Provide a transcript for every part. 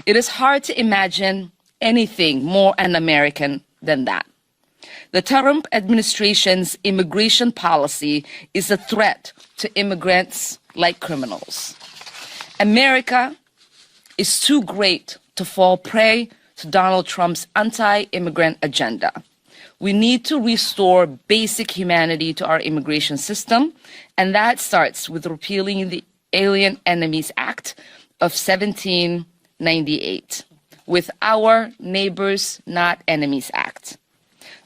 It is hard to imagine anything more un-American than that. The Trump administration's immigration policy is a threat to immigrants like criminals. America is too great to fall prey to Donald Trump's anti-immigrant agenda. We need to restore basic humanity to our immigration system, and that starts with repealing the Alien Enemies Act of 1798, with Our Neighbors Not Enemies Act.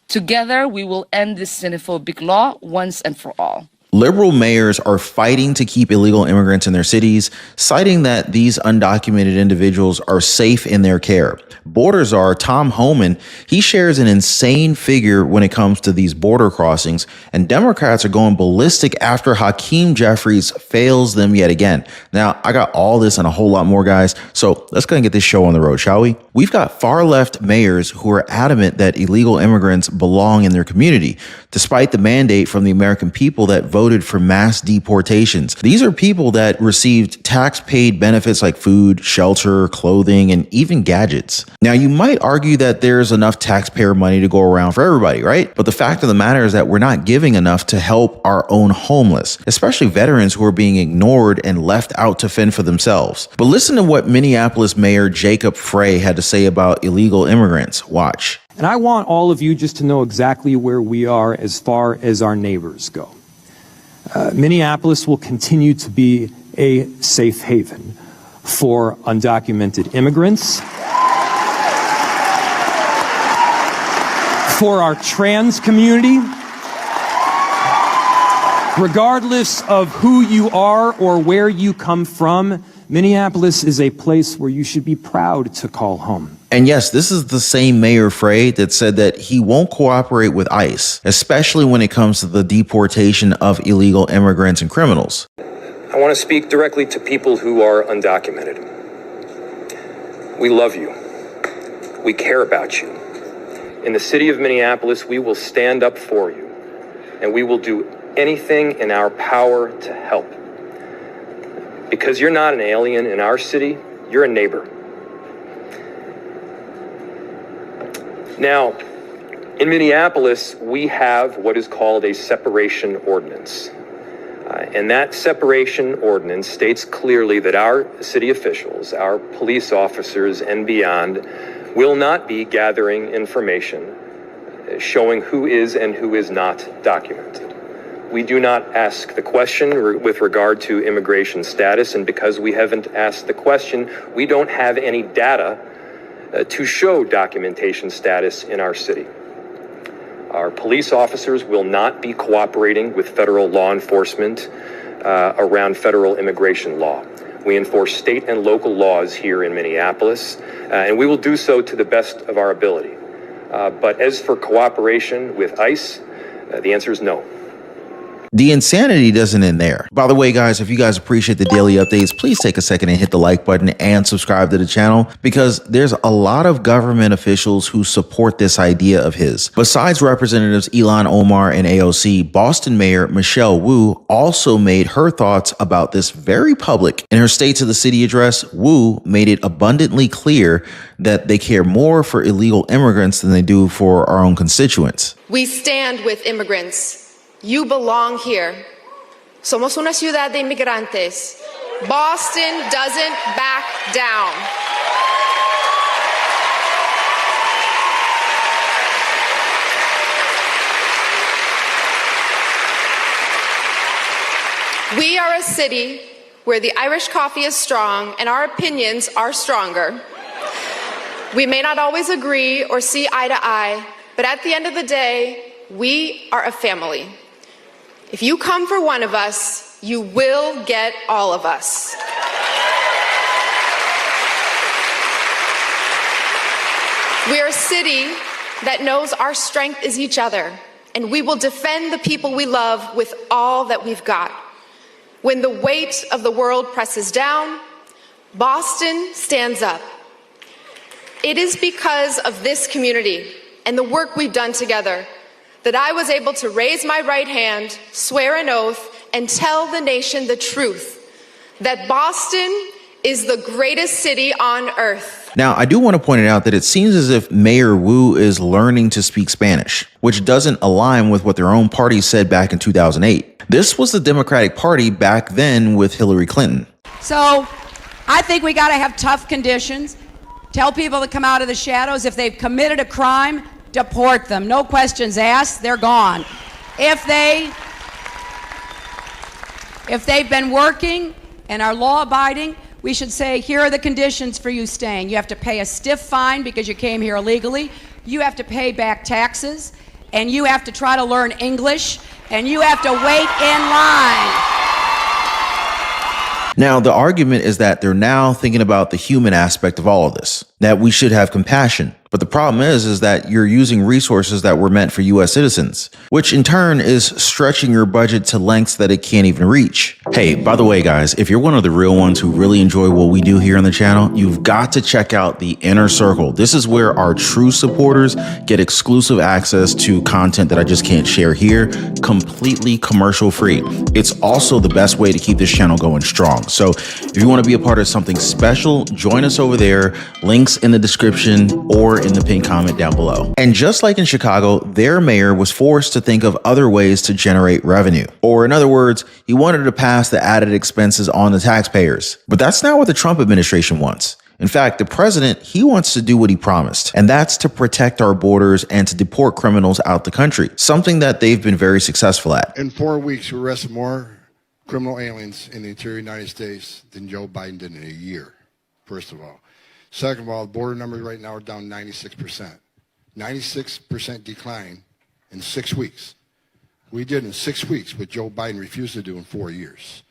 Together, we will end this xenophobic law once and for all. Liberal mayors are fighting to keep illegal immigrants in their cities, citing that these undocumented individuals are safe in their care. Border czar Tom Homan, he shares an insane figure when it comes to these border crossings, and Democrats are going ballistic after Hakeem Jeffries fails them yet again. Now, I got all this and a whole lot more, guys, so let's go and get this show on the road, shall we? We've got far-left mayors who are adamant that illegal immigrants belong in their community, despite the mandate from the American people that voted for mass deportations. These are people that received tax-paid benefits like food, shelter, clothing, and even gadgets. Now, you might argue that there's enough taxpayer money to go around for everybody, right? But the fact of the matter is that we're not giving enough to help our own homeless, especially veterans who are being ignored and left out to fend for themselves. But listen to what Minneapolis Mayor Jacob Frey had to say about illegal immigrants. Watch. And I want all of you just to know exactly where we are as far as our neighbors go. Minneapolis will continue to be a safe haven for undocumented immigrants, for our trans community. Regardless of who you are or where you come from, Minneapolis is a place where you should be proud to call home. And yes, this is the same Mayor Frey that said that he won't cooperate with ICE, especially when it comes to the deportation of illegal immigrants and criminals. I want to speak directly to people who are undocumented. We love you. We care about you. In the city of Minneapolis, we will stand up for you, and we will do anything in our power to help. Because you're not an alien in our city, you're a neighbor. Now, in Minneapolis, we have what is called a separation ordinance. And that separation ordinance states clearly that our city officials, our police officers and beyond, will not be gathering information showing who is and who is not documented. We do not ask the question with regard to immigration status, and because we haven't asked the question, we don't have any data to show documentation status in our city. Our police officers will not be cooperating with federal law enforcement around federal immigration law. We enforce state and local laws here in Minneapolis, and we will do so to the best of our ability. But as for cooperation with ICE, the answer is no. The insanity doesn't end there. By the way, guys, if you guys appreciate the daily updates, please take a second and hit the like button and subscribe to the channel, because there's a lot of government officials who support this idea of his. Besides Representatives Ilhan, Omar, and AOC, Boston Mayor Michelle Wu also made her thoughts about this very public. In her State to the City address, Wu made it abundantly clear that they care more for illegal immigrants than they do for our own constituents. We stand with immigrants. You belong here. Somos una ciudad de inmigrantes. Boston doesn't back down. We are a city where the Irish coffee is strong and our opinions are stronger. We may not always agree or see eye to eye, but at the end of the day, we are a family. If you come for one of us, you will get all of us. We are a city that knows our strength is each other, and we will defend the people we love with all that we've got. When the weight of the world presses down, Boston stands up. It is because of this community and the work we've done together that I was able to raise my right hand, swear an oath, and tell the nation the truth, that Boston is the greatest city on earth. Now, I do want to point it out that it seems as if Mayor Wu is learning to speak Spanish, which doesn't align with what their own party said back in 2008. This was the Democratic Party back then with Hillary Clinton. So I think we got to have tough conditions. Tell people to come out of the shadows. If they've committed a crime, deport them. No questions asked. They're gone. If they've been working and are law-abiding, we should say, here are the conditions for you staying. You have to pay a stiff fine because you came here illegally. You have to pay back taxes, and you have to try to learn English, and you have to wait in line. Now, the argument is that they're now thinking about the human aspect of all of this, that we should have compassion. But the problem is that you're using resources that were meant for U.S. citizens, which in turn is stretching your budget to lengths that it can't even reach. Hey, by the way, guys, if you're one of the real ones who really enjoy what we do here on the channel, you've got to check out the Inner Circle. This is where our true supporters get exclusive access to content that I just can't share here, completely commercial free. It's also the best way to keep this channel going strong. So if you want to be a part of something special, join us over there. Links in the description or in the pinned comment down below. And just like in Chicago, their mayor was forced to think of other ways to generate revenue. Or in other words, he wanted to pass the added expenses on the taxpayers. But that's not what the Trump administration wants. In fact, the president, he wants to do what he promised, and that's to protect our borders and to deport criminals out the country, something that they've been very successful at. In 4 weeks, we arrested more criminal aliens in the interior United States than Joe Biden did in a year, first of all. Second of all, the border numbers right now are down 96%. 96% decline in 6 weeks. We did in 6 weeks what Joe Biden refused to do in 4 years.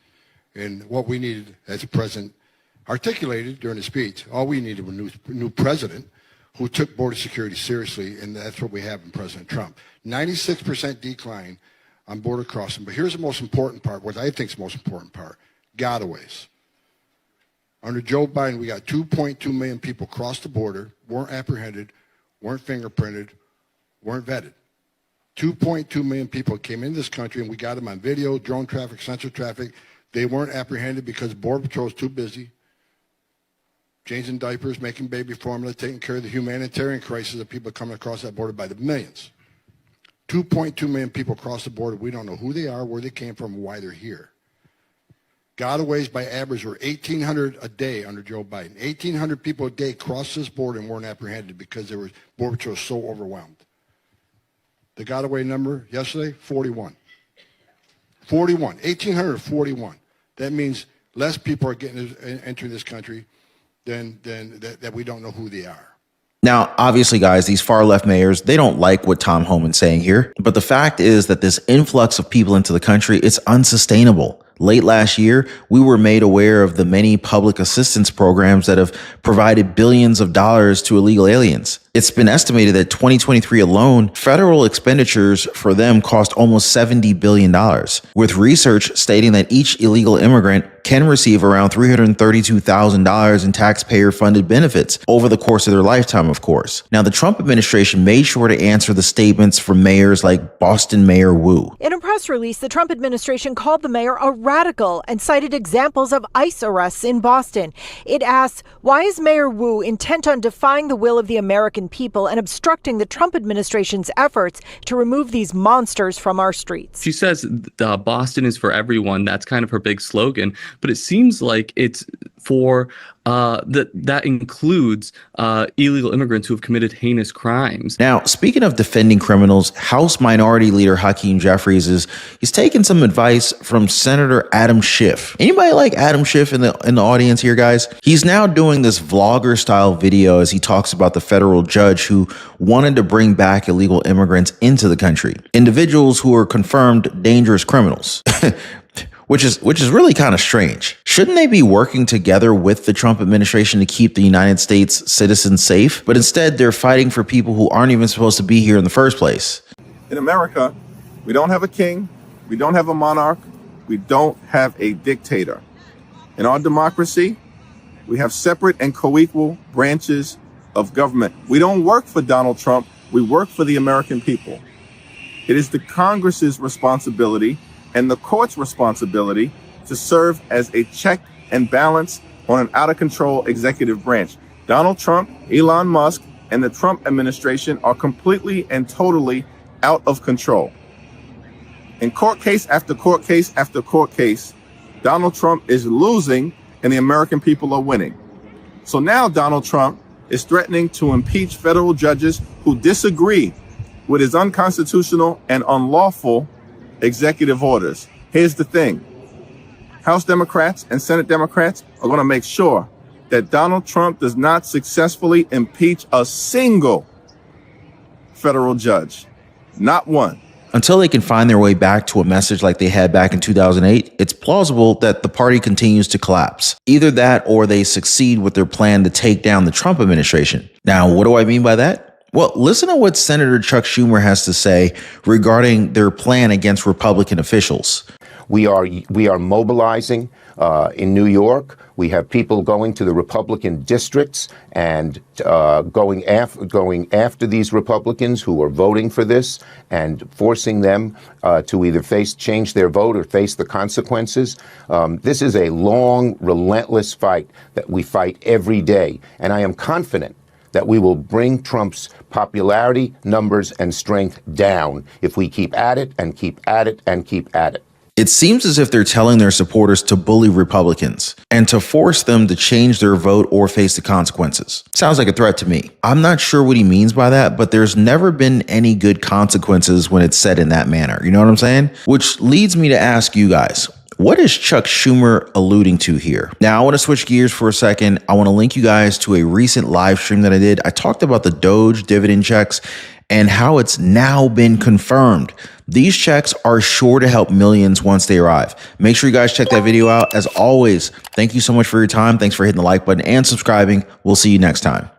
And what we needed, as the president articulated during the speech, all we needed was a new president who took border security seriously, and that's what we have in President Trump. 96% decline on border crossing. But here's the most important part, what I think is the most important part, gotaways. Under Joe Biden, we got 2.2 million people cross the border, weren't apprehended, weren't fingerprinted, weren't vetted. 2.2 million people came into this country, and we got them on video, drone traffic, sensor traffic. They weren't apprehended because Border Patrol was too busy changing diapers, making baby formula, taking care of the humanitarian crisis of people coming across that border by the millions. 2.2 million people cross the border. We don't know who they are, where they came from, and why they're here. Gotaways by average were 1,800 a day under Joe Biden. 1,800 people a day crossed this border and weren't apprehended because Border Patrol was so overwhelmed. The gotaway number yesterday, 41. 41. 1,800 or 41. That means less people are entering this country than that we don't know who they are. Now, obviously, guys, these far left mayors, they don't like what Tom Homan's saying here. But the fact is that this influx of people into the country, it's unsustainable. Late last year, we were made aware of the many public assistance programs that have provided billions of dollars to illegal aliens. It's been estimated that 2023 alone, federal expenditures for them cost almost $70 billion, with research stating that each illegal immigrant can receive around $332,000 in taxpayer-funded benefits over the course of their lifetime, of course. Now, the Trump administration made sure to answer the statements from mayors like Boston Mayor Wu. In a press release, the Trump administration called the mayor a radical and cited examples of ICE arrests in Boston. It asks, why is Mayor Wu intent on defying the will of the American people and obstructing the Trump administration's efforts to remove these monsters from our streets? She says Boston is for everyone. That's kind of her big slogan. But it seems like it's for that includes illegal immigrants who have committed heinous crimes. Now, speaking of defending criminals, House Minority Leader Hakeem Jeffries he's taking some advice from Senator Adam Schiff. Anybody like Adam Schiff in the audience here, guys? He's now doing this vlogger style video as he talks about the federal judge who wanted to bring back illegal immigrants into the country, individuals who are confirmed dangerous criminals. Which is really kind of strange. Shouldn't they be working together with the Trump administration to keep the United States citizens safe? But instead, they're fighting for people who aren't even supposed to be here in the first place. In America, we don't have a king, we don't have a monarch, we don't have a dictator. In our democracy, we have separate and co-equal branches of government. We don't work for Donald Trump, we work for the American people. It is the Congress's responsibility and the court's responsibility to serve as a check and balance on an out-of-control executive branch. Donald Trump, Elon Musk, and the Trump administration are completely and totally out of control. In court case after court case after court case, Donald Trump is losing and the American people are winning. So now Donald Trump is threatening to impeach federal judges who disagree with his unconstitutional and unlawful executive orders. Here's the thing. House Democrats and Senate Democrats are going to make sure that Donald Trump does not successfully impeach a single federal judge. Not one. Until they can find their way back to a message like they had back in 2008, it's plausible that the party continues to collapse. Either that or they succeed with their plan to take down the Trump administration. Now, what do I mean by that? Well, listen to what Senator Chuck Schumer has to say regarding their plan against Republican officials. We are mobilizing in New York. We have people going to the Republican districts and going after these Republicans who are voting for this and forcing them to either change their vote or face the consequences. This is a long, relentless fight that we fight every day. And I am confident that we will bring Trump's popularity, numbers, and strength down if we keep at it and keep at it and keep at it. It seems as if they're telling their supporters to bully Republicans and to force them to change their vote or face the consequences. Sounds like a threat to me. I'm not sure what he means by that, but there's never been any good consequences when it's said in that manner. You know what I'm saying? Which leads me to ask you guys, what is Chuck Schumer alluding to here? Now, I want to switch gears for a second. I want to link you guys to a recent live stream that I did. I talked about the Doge dividend checks and how it's now been confirmed. These checks are sure to help millions once they arrive. Make sure you guys check that video out. As always, thank you so much for your time. Thanks for hitting the like button and subscribing. We'll see you next time.